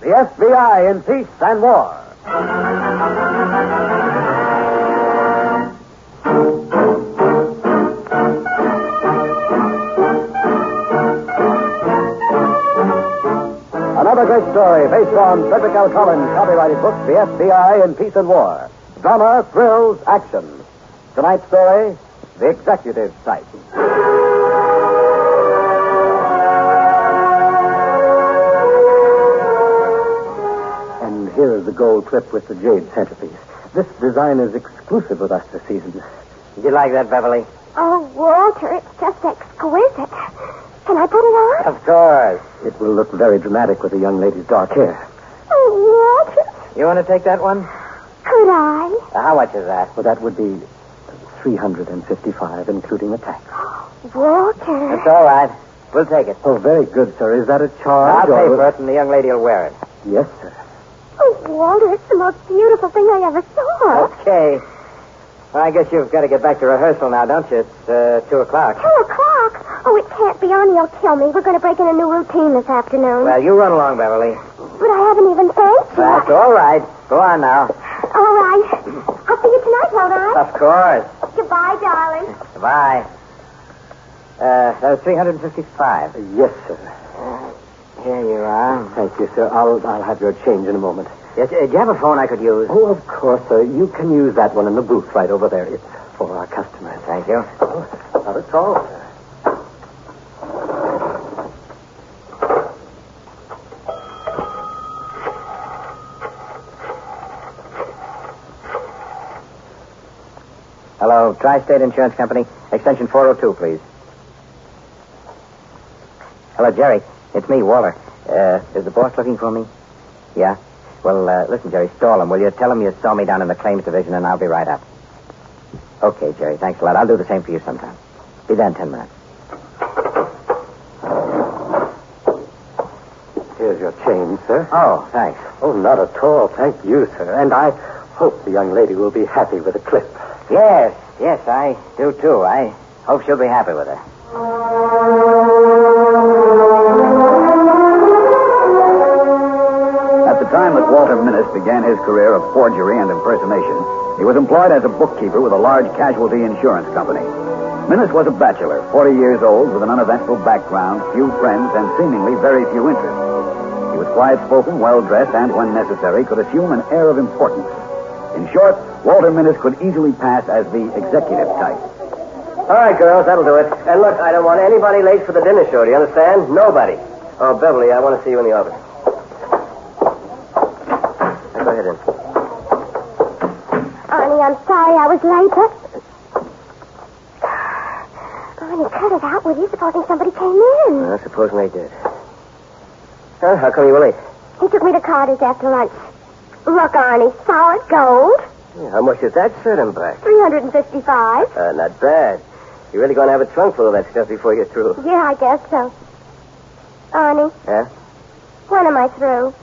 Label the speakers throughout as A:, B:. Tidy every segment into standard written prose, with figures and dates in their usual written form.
A: The F.B.I. in Peace and War. Another great story based on Frederick L. copyrighted book, The F.B.I. in Peace and War. Drama, thrills, action. Tonight's story, The Executive Site. And here is the gold clip with the jade centerpiece. This design is exclusive with us this season.
B: Did you like that, Beverly?
C: Oh, Walter, it's just exquisite. Can I put it on?
B: Of course.
A: It will look very dramatic with a young lady's dark hair.
C: Oh, Walter.
B: You want to take that one?
C: Could I?
B: How much is that?
A: Well, that would be $355, including the tax.
C: Walter.
B: That's all right. We'll take it.
A: Oh, very good, sir. Is that a charge?
B: I'll pay for it, and the young lady will wear it.
A: Yes, sir.
C: Oh, Walter, it's the most beautiful thing I ever saw.
B: Okay. Well, I guess you've got to get back to rehearsal now, don't you? It's 2 o'clock.
C: 2 o'clock? Oh, it can't be. Arnie will kill me. We're going to break in a new routine this afternoon.
B: Well, you run along, Beverly.
C: But I haven't even thanked you.
B: That's all right. Go on now.
C: All right. I'll see you tonight, won't I?
B: Of course.
C: Goodbye, darling.
B: Goodbye. That was $355.
A: Yes, sir.
B: Here you are.
A: Thank you, sir. I'll have your change in a moment.
B: Yes, do you have a phone I could use?
A: Oh, of course, sir. You can use that one in the booth right over there. It's for our customers.
B: Thank you.
A: Oh, not at all, sir.
B: Hello, Tri-State Insurance Company. Extension 402, please. Hello, Jerry. It's me, Walter. Is the boss looking for me? Yeah? Well, listen, Jerry, stall him, will you? Tell him you saw me down in the claims division, and I'll be right up. Okay, Jerry, thanks a lot. I'll do the same for you sometime. Be there in 10 minutes.
A: Here's your change, sir.
B: Oh, thanks.
A: Oh, not at all. Thank you, sir. And I hope the young lady will be happy with the clip.
B: Yes, I do, too. I hope she'll be happy with her.
D: At the time that Walter Minnis began his career of forgery and impersonation, he was employed as a bookkeeper with a large casualty insurance company. Minnis was a bachelor, 40 years old, with an uneventful background, few friends, and seemingly very few interests. He was quiet-spoken, well-dressed, and, when necessary, could assume an air of importance. In short, Walter Minnis could easily pass as the executive type.
B: All right, girls, that'll do it. And look, I don't want anybody late for the dinner show, do you understand? Nobody. Oh, Beverly, I want to see you in the office. Now, go ahead in.
C: Arnie, I'm sorry I was late, but... Arnie, cut it out, will you? Supposing somebody came in.
B: Well, supposing they did. Huh? How come you were late?
C: He took me to Carter's after lunch. Look, Arnie, solid gold.
B: Yeah, how much is that set him back?
C: $355.
B: Not bad. You're really going to have a trunk full of that stuff before you're through.
C: Yeah, I guess so. Arnie.
B: Yeah?
C: When am I through?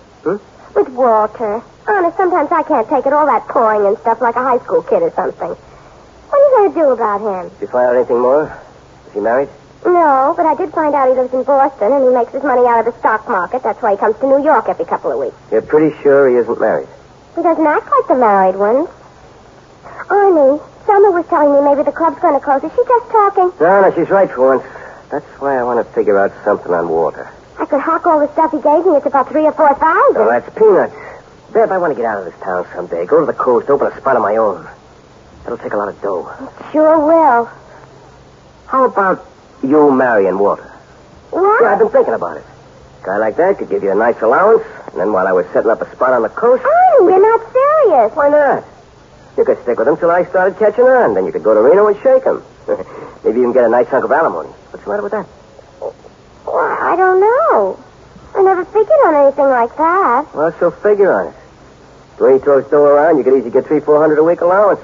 C: With Walter. Honest, sometimes I can't take it, all that pouring and stuff like a high school kid or something. What are you going to do about him?
B: Did you find out anything more? Is he married?
C: No, but I did find out he lives in Boston and he makes his money out of the stock market. That's why he comes to New York every couple of weeks.
B: You're pretty sure he isn't married?
C: He doesn't act like the married ones. Arnie, Selma was telling me maybe the club's going to close. Is she just talking?
B: No, she's right for once. That's why I want to figure out something on Walter.
C: I could hawk all the stuff he gave me. It's about $3,000 or $4,000.
B: Oh, that's peanuts. Beb, I want to get out of this town someday. Go to the coast, open a spot of my own. That'll take a lot of dough.
C: It sure will.
B: How about you marrying Walter?
C: What?
B: Yeah, I've been thinking about it. A guy like that could give you a nice allowance, and then while I was setting up a spot on the coast...
C: Arnie, you're not serious.
B: Why not? You could stick with him till I started catching on. Then you could go to Reno and shake him. Maybe even get a nice chunk of alimony. What's the matter with that?
C: Well, I don't know. I never figured on anything like that.
B: Well, so figure on it. The way he throws dough around, you could easily get $300-400 a week allowance.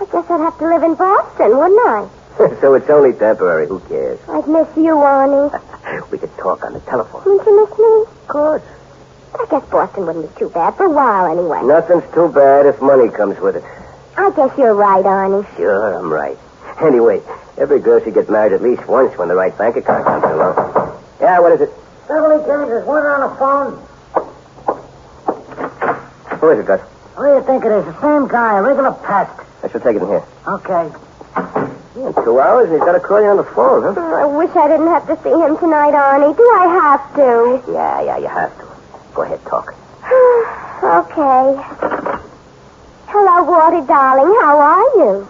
C: I guess I'd have to live in Boston, wouldn't I?
B: So it's only temporary. Who cares?
C: I'd miss you, Arnie.
B: We could talk on the telephone.
C: Wouldn't you miss me?
B: Of course.
C: I guess Boston wouldn't be too bad for a while, anyway.
B: Nothing's too bad if money comes with it.
C: I guess you're right, Arnie.
B: Sure, I'm right. Anyway, every girl should get married at least once when the right bank account comes along. Yeah, what is it?
E: Beverly James, is one on the phone?
B: Who is it, Gus?
E: Who do you think it is? The same guy, a regular pest.
B: I should take it in here.
E: Okay.
B: In 2 hours, he's got to call you on the phone, huh?
C: I wish I didn't have to see him tonight, Arnie. Do I have to?
B: Yeah, you have to. Go ahead, talk.
C: Okay. Hello, Walter, darling. How are you?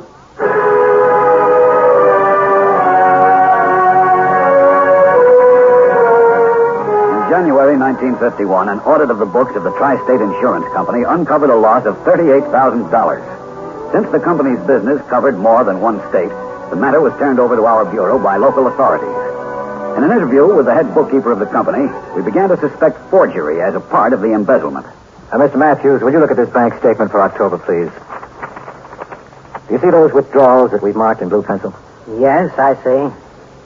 D: In January 1951, an audit of the books of the Tri-State Insurance Company uncovered a loss of $38,000. Since the company's business covered more than one state, the matter was turned over to our bureau by local authorities. In an interview with the head bookkeeper of the company, we began to suspect forgery as a part of the embezzlement.
A: Mr. Matthews, would you look at this bank statement for October, please? Do you see those withdrawals that we've marked in blue pencil?
E: Yes, I see.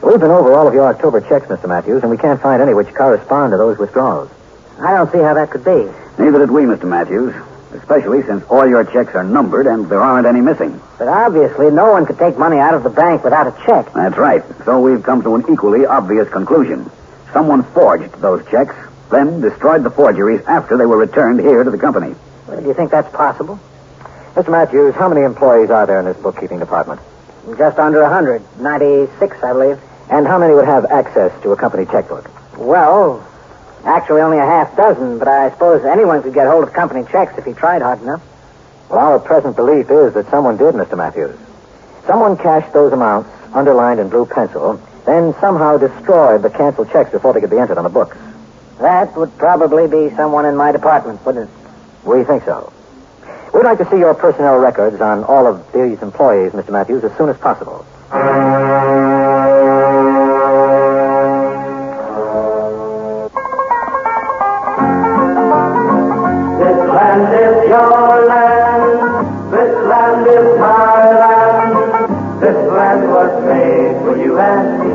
A: We've been over all of your October checks, Mr. Matthews, and we can't find any which correspond to those withdrawals.
E: I don't see how that could be.
D: Neither did we, Mr. Matthews, especially since all your checks are numbered and there aren't any missing.
E: But obviously, no one could take money out of the bank without a check.
D: That's right. So we've come to an equally obvious conclusion. Someone forged those checks, then destroyed the forgeries after they were returned here to the company.
E: Well, do you think that's possible?
A: Mr. Matthews, how many employees are there in this bookkeeping department?
E: Just under 100. 96, I believe.
A: And how many would have access to a company checkbook?
E: Well, actually only a half dozen, but I suppose anyone could get hold of company checks if he tried hard enough.
A: Well, our present belief is that someone did, Mr. Matthews. Someone cashed those amounts, underlined in blue pencil, then somehow destroyed the canceled checks before they could be entered on the books.
E: That would probably be someone in my department, wouldn't it?
A: We think so. We'd like to see your personnel records on all of these employees, Mr. Matthews, as soon as possible.
F: This land is your land. This land is my land. This land was made for you and me.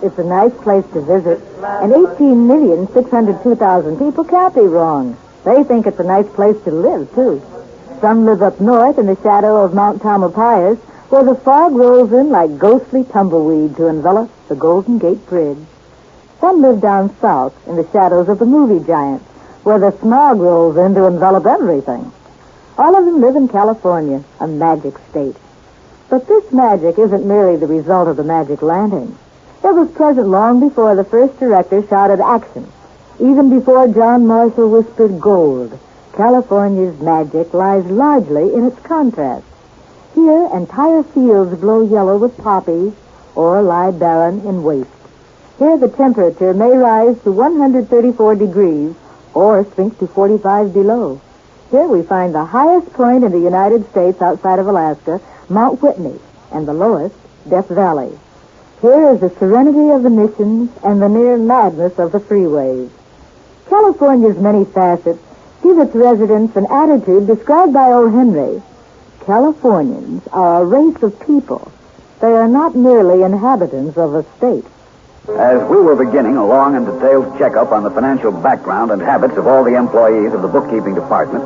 G: It's a nice place to visit. And 18,602,000 people can't be wrong. They think it's a nice place to live, too. Some live up north in the shadow of Mount Tamalpais, where the fog rolls in like ghostly tumbleweed to envelop the Golden Gate Bridge. Some live down south in the shadows of the movie giants, where the smog rolls in to envelop everything. All of them live in California, a magic state. But this magic isn't merely the result of the magic landing. It was present long before the first director shouted action. Even before John Marshall whispered gold, California's magic lies largely in its contrast. Here, entire fields glow yellow with poppies or lie barren in waste. Here, the temperature may rise to 134 degrees or sink to 45 below. Here we find the highest point in the United States outside of Alaska, Mount Whitney, and the lowest, Death Valley. Here is the serenity of the missions and the near madness of the freeways. California's many facets give its residents an attitude described by O. Henry. Californians are a race of people. They are not merely inhabitants of a state.
D: As we were beginning a long and detailed checkup on the financial background and habits of all the employees of the bookkeeping department,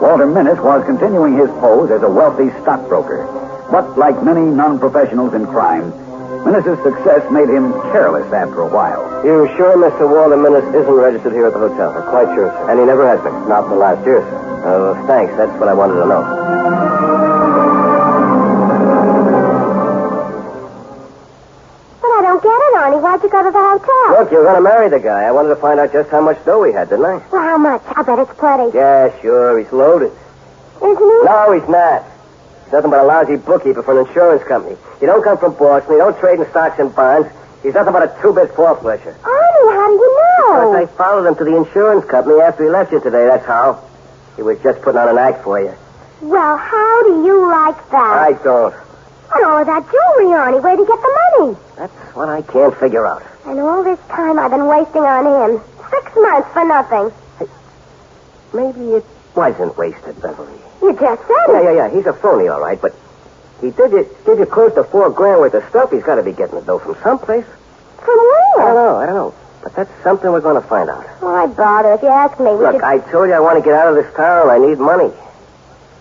D: Walter Minnis was continuing his pose as a wealthy stockbroker. But like many non-professionals in crime, Minnis' success made him careless after a while.
B: You sure Mr. Walter Minnis isn't registered here at the hotel? I'm quite sure, sir. And he never has been? Not in the last year, sir. Thanks. That's what I wanted to know.
C: But I don't get it, Arnie. Why'd you go to the hotel?
B: Look, you're going to marry the guy. I wanted to find out just how much dough he had, didn't I?
C: Well, how much? I bet it's plenty.
B: Yeah, sure. He's loaded.
C: Isn't he?
B: No, he's not. He's nothing but a lousy bookkeeper for an insurance company. He don't come from Boston. He don't trade in stocks and bonds. He's nothing but a two-bit four-flusher.
C: Arnie, how do you know?
B: Because I followed him to the insurance company after he left you today, that's how. He was just putting on an act for you.
C: Well, how do you like that?
B: I don't.
C: And all of that jewelry, Arnie. Where'd he get the money?
B: That's what I can't figure out.
C: And all this time I've been wasting on him. 6 months for nothing.
B: Maybe it wasn't wasted, Beverly.
C: You just said it.
B: Yeah. He's a phony, all right, but he give you close to $4 grand worth of stuff. He's got to be getting the dough from someplace.
C: From where?
B: I don't know. But that's something we're going to find out.
C: Why bother if you ask me?
B: Look, I told you I want to get out of this town. I need money.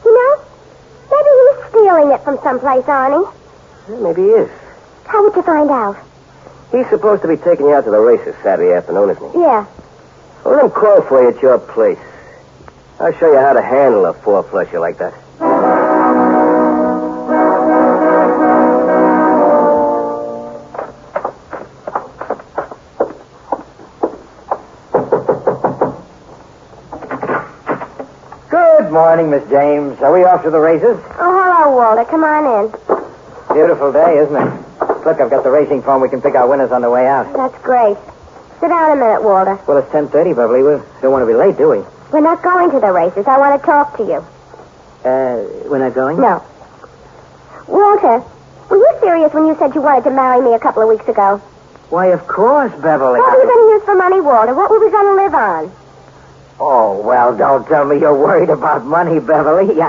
C: You know, maybe he's stealing it from someplace, Arnie.
B: Yeah, maybe he is.
C: How would you find out?
B: He's supposed to be taking you out to the races Saturday afternoon, isn't he?
C: Yeah.
B: Well, let him call for you at your place.
H: I'll show you how to handle a four-flusher like that.
B: Good morning, Miss James. Are we off to the races?
C: Oh, hello, Walter. Come on in.
B: Beautiful day, isn't it? Look, I've got the racing form. We can pick our winners on the way out.
C: That's great. Sit down a minute, Walter.
B: Well, it's 10:30, Beverly. We don't want to be late, do we?
C: We're not going to the races. I want to talk to you.
B: We're not going?
C: No. Walter, were you serious when you said you wanted to marry me a couple of weeks ago?
B: Why, of course, Beverly.
C: What were you going to use for money, Walter? What were we going to live on?
B: Oh, well, don't tell me you're worried about money, Beverly.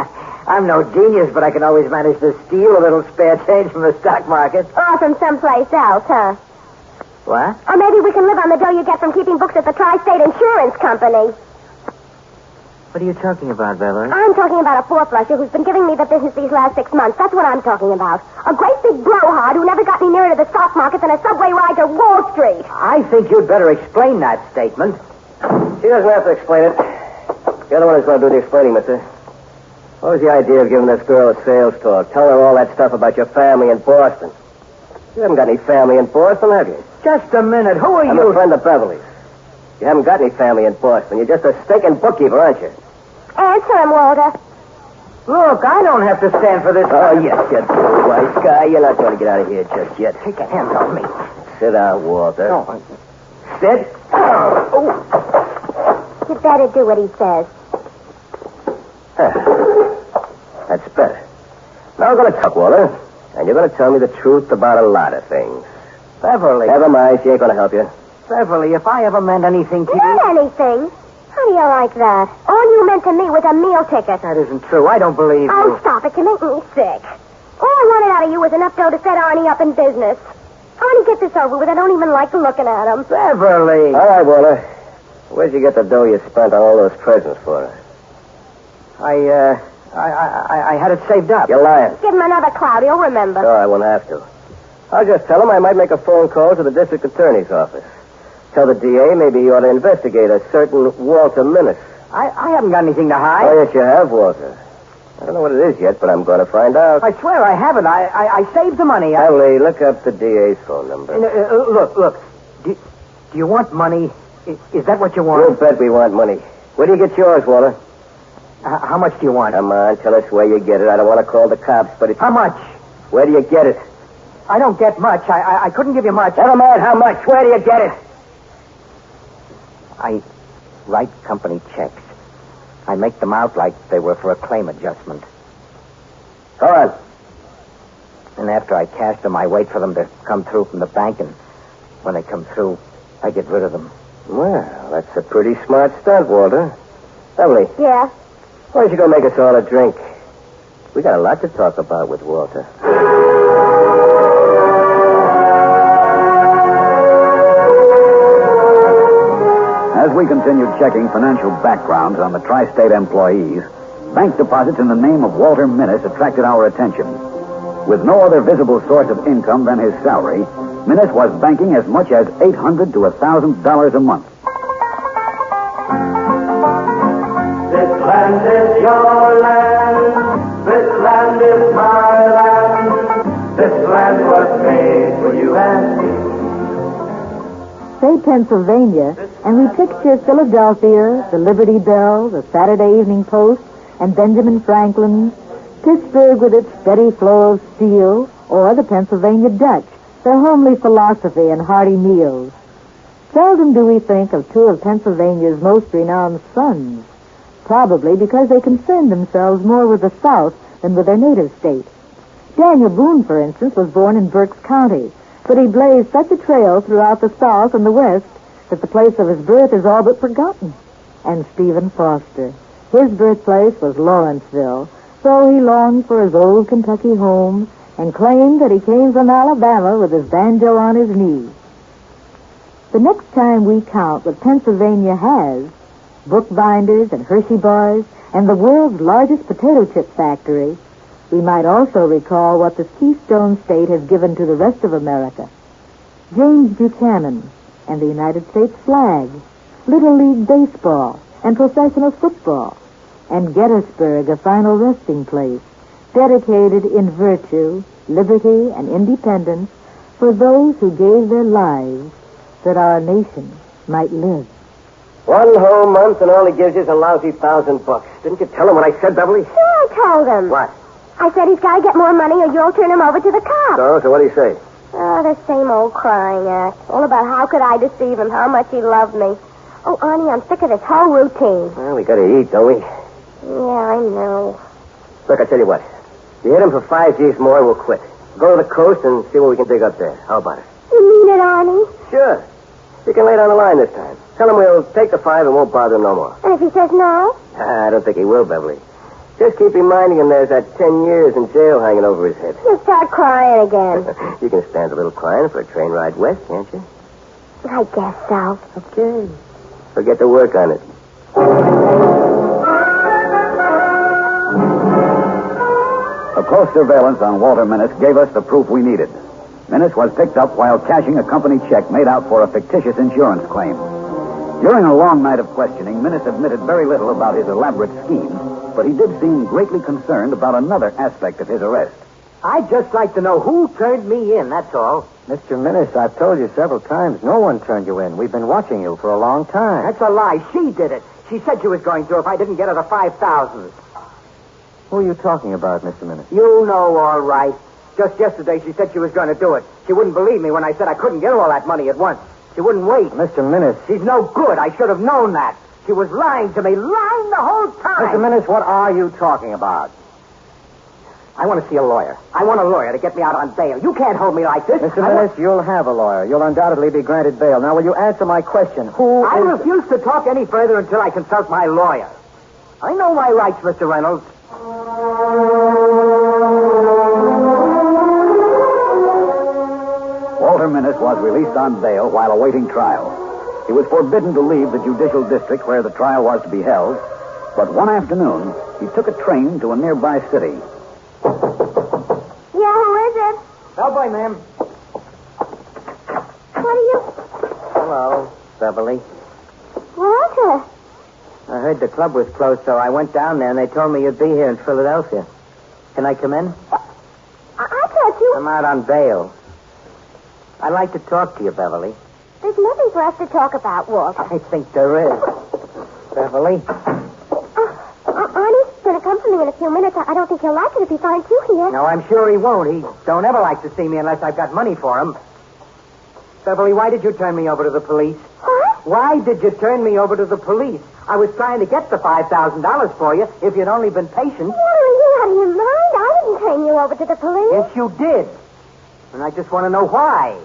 B: I'm no genius, but I can always manage to steal a little spare change from the stock market.
C: Or from someplace else, huh?
B: What?
C: Or maybe we can live on the dough you get from keeping books at the Tri-State Insurance Company.
B: What are you talking about, Beverly?
C: I'm talking about a four-flusher who's been giving me the business these last 6 months. That's what I'm talking about. A great big blowhard who never got me nearer to the stock market than a subway ride to Wall Street.
B: I think you'd better explain that statement.
H: She doesn't have to explain it. The other one is going to do the explaining, mister. What was the idea of giving this girl a sales talk? Telling her all that stuff about your family in Boston. You haven't got any family in Boston, have you?
B: Just a minute. Who are
H: I'm
B: you?
H: a friend of Beverly's. You haven't got any family in Boston. You're just a stinking bookkeeper, aren't you?
C: Answer him, Walter.
B: Look, I don't have to stand for this.
H: Oh, yes, you do, wise guy. You're not going to get out of here just yet.
B: Take your hands off me.
H: Sit down, Walter.
B: No.
H: Sit.
C: You better do what he says.
H: That's better. Now we're going to talk, Walter. And you're going to tell me the truth about a lot of things.
B: Beverly.
H: Never mind. She ain't going to help you.
B: Beverly, if I ever meant anything to you...
C: Not anything. How do you like that? All you meant to me was a meal ticket.
B: That isn't true. I don't believe
C: Oh,
B: you.
C: stop it. You make me sick. All I wanted out of you was enough dough to set Arnie up in business. Arnie, get this over with. I don't even like looking at him.
B: Beverly.
H: All right, Walter. Where'd you get the dough you spent on all those presents for her?
B: I had it saved up.
H: You're lying.
C: Give him another cloud. He'll remember.
H: No, I won't have to. I'll just tell him I might make a phone call to the district attorney's office. Tell the DA maybe you ought to investigate a certain Walter Minnis.
B: I haven't got anything to hide.
H: Oh, yes, you have, Walter. I don't know what it is yet, but I'm going to find out.
B: I swear I haven't. I saved the money.
H: Emily, look up the DA's phone number.
B: Look. Do you want money? Is that what you want?
H: You bet we want money. Where do you get yours, Walter?
B: How much do you want?
H: Come on, tell us where you get it. I don't want to call the cops, but it's...
B: How much?
H: Where do you get it?
B: I don't get much. I couldn't give you much.
H: Never mind how much. Where do you get it?
B: I write company checks. I make them out like they were for a claim adjustment.
H: Go on.
B: And after I cash them, I wait for them to come through from the bank, and when they come through, I get rid of them.
H: Well, that's a pretty smart stunt, Walter. Emily.
C: Yeah?
H: Why don't you go make us all a drink? We got a lot to talk about with Walter.
D: As we continued checking financial backgrounds on the tri-state employees, bank deposits in the name of Walter Minnis attracted our attention. With no other visible source of income than his salary, Minnis was banking as much as $800 to $1,000 a month.
F: This land is your land. This land is my land. This land was made for you and me.
G: Say Pennsylvania, and we picture Philadelphia, the Liberty Bell, the Saturday Evening Post, and Benjamin Franklin, Pittsburgh with its steady flow of steel, or the Pennsylvania Dutch, their homely philosophy and hearty meals. Seldom do we think of two of Pennsylvania's most renowned sons, probably because they concern themselves more with the South than with their native state. Daniel Boone, for instance, was born in Berks County, but he blazed such a trail throughout the South and the West that the place of his birth is all but forgotten. And Stephen Foster, his birthplace was Lawrenceville, so he longed for his old Kentucky home and claimed that he came from Alabama with his banjo on his knee. The next time we count what Pennsylvania has, bookbinders and Hershey bars and the world's largest potato chip factory, we might also recall what the Keystone State has given to the rest of America. James Buchanan and the United States flag, Little League baseball and professional football, and Gettysburg a final resting place, dedicated in virtue, liberty, and independence for those who gave their lives that our nation might live.
H: 1 whole month and all he gives is a lousy $1,000. Didn't you tell him what I said, Beverly?
C: Sure, I told him.
H: What?
C: I said he's got to get more money or you'll turn him over to the cops.
H: So what do you say?
C: Oh, the same old crying act. All about how could I deceive him, how much he loved me. Oh, Arnie, I'm sick of this whole routine.
H: Well, we gotta eat, don't we?
C: Yeah, I know.
H: Look, I tell you what. You hit him for 5 G's more and we'll quit. Go to the coast and see what we can dig up there. How about it?
C: You mean it, Arnie?
H: Sure. You can lay down the line this time. Tell him we'll take the 5 and won't bother him no more.
C: And if he says no?
H: I don't think he will, Beverly. Just keep reminding him there's that 10 years in jail hanging over his head.
C: He'll start crying again.
H: You can stand a little crying for a train ride west, can't you?
C: I guess so.
H: Okay. So get to work on it.
D: A close surveillance on Walter Minnis gave us the proof we needed. Minnis was picked up while cashing a company check made out for a fictitious insurance claim. During a long night of questioning, Minnis admitted very little about his elaborate scheme, but he did seem greatly concerned about another aspect of his arrest.
E: I'd just like to know who turned me in, that's all.
B: Mr. Minnis, I've told you several times, no one turned you in. We've been watching you for a long time.
E: That's a lie. She did it. She said she was going to if I didn't get her the 5,000.
B: Who are you talking about, Mr. Minnis?
E: You know all right. Just yesterday she said she was going to do it. She wouldn't believe me when I said I couldn't get her all that money at once. She wouldn't wait.
B: Mr. Minnis.
E: She's no good. I should have known that. She was lying to me, lying the whole time.
B: Mr. Minnis, what are you talking about?
E: I want to see a lawyer. I want a lawyer to get me out on bail. You can't hold me like this.
B: Mr. Minnis, you'll have a lawyer. You'll undoubtedly be granted bail. Now, will you answer my question?
E: I refuse to talk any further until I consult my lawyer. I know my rights, Mr. Reynolds.
D: Walter Minnis was released on bail while awaiting trial. He was forbidden to leave the judicial district where the trial was to be held, but one afternoon, he took a train to a nearby city.
C: Yeah, who is it?
E: Bellboy, ma'am.
C: What are you...
B: Hello, Beverly.
C: Walter.
B: I heard the club was closed, so I went down there, and they told me you'd be here in Philadelphia. Can I come in?
C: I thought you...
B: I'm out on bail. I'd like to talk to you, Beverly.
C: There's nothing for us to talk about, Walter.
B: I think there is. Beverly?
C: Arnie's going to come for me in a few minutes. I don't think he'll like it if he finds you here.
E: No, I'm sure he won't. He don't ever like to see me unless I've got money for him. Beverly, why did you turn me over to the police?
C: What?
E: Why did you turn me over to the police? I was trying to get the $5,000 for you if you'd only been patient.
C: What are you out of your mind? I didn't turn you over to the police.
E: Yes, you did. And I just want to know why.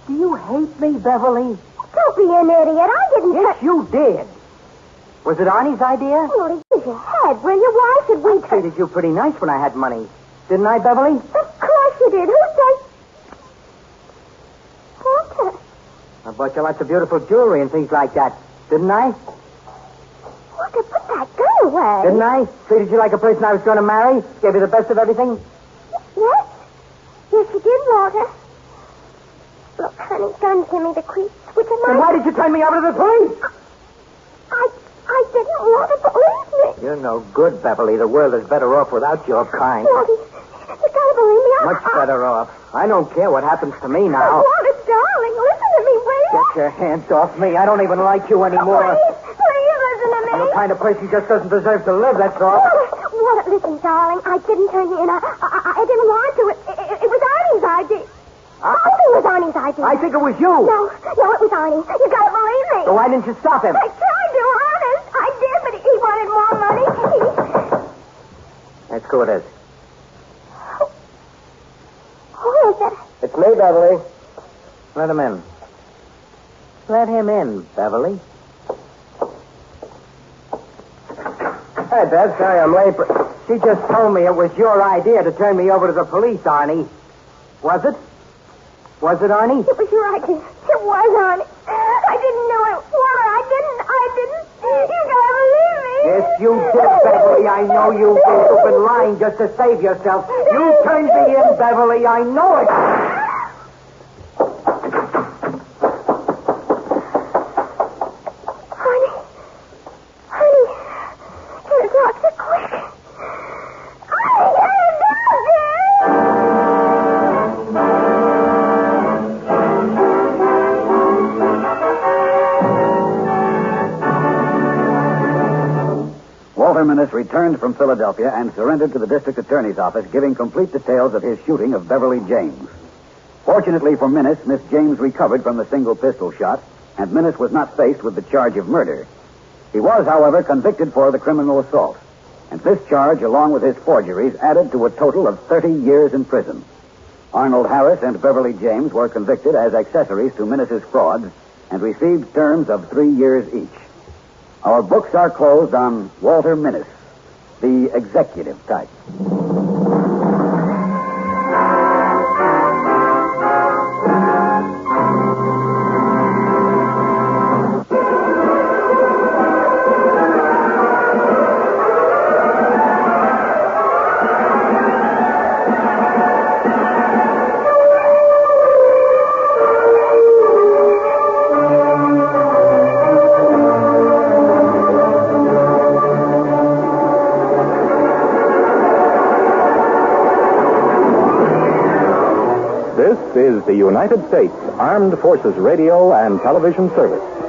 E: Do you hate me, Beverly?
C: Don't be an idiot. I didn't...
E: Yes, you did. Was it Arnie's idea?
C: Well, use your head, will you? Why should we...
E: I treated you pretty nice when I had money. Didn't I, Beverly?
C: Of course you did. Who said... Walter.
E: I bought you lots of beautiful jewelry and things like that. Didn't I?
C: Walter, put that gun away.
E: Didn't I? Treated you like a person I was going to marry? Gave you the best of everything?
C: Yes. Yes, you did, Walter. Look, honey, guns give me the creeps. Which am
E: Then why did you turn me over to the police?
C: I didn't want to believe me.
B: You're no good, Beverly. The world is better off without your kind.
C: Walter, you gotta believe me.
B: Much better off. I don't care what happens to me now.
C: Walter, darling, listen to me, will you?
B: Get your hands off me. I don't even like you anymore.
C: Please listen to me.
E: You're the kind of person just doesn't deserve to live, that's all.
C: Walter, listen, darling. I didn't turn you in. I didn't want to. It was Arnie's idea. I think it was Arnie's idea.
E: I think it was you.
C: No, it was Arnie. You gotta believe me.
E: So why didn't you stop him?
C: I tried to, honest. I did, but he wanted more money.
B: That's who it is.
C: Who is it?
H: It's me, Beverly.
B: Let him in. Let him in, Beverly.
H: Hey, Bev, sorry I'm late, but...
E: She just told me it was your idea to turn me over to the police, Arnie. Was it? Was it, Arnie?
C: It was your idea. It was Arnie. I didn't know it. Walter, I didn't. You gotta believe me.
E: Yes, you did, Beverly. I know you did. You've been lying just to save yourself. You turned me in, Beverly. I know it.
C: Honey, there's
D: Walter Minnis returned from Philadelphia and surrendered to the district attorney's office, giving complete details of his shooting of Beverly James. Fortunately for Minnis, Miss James recovered from the single pistol shot, and Minnis was not faced with the charge of murder. He was, however, convicted for the criminal assault, and this charge, along with his forgeries, added to a total of 30 years in prison. Arnold Harris and Beverly James were convicted as accessories to Minnis's frauds and received terms of 3 years each. Our books are closed on Walter Minnis, the executive type.
I: This is the United States Armed Forces Radio and Television Service.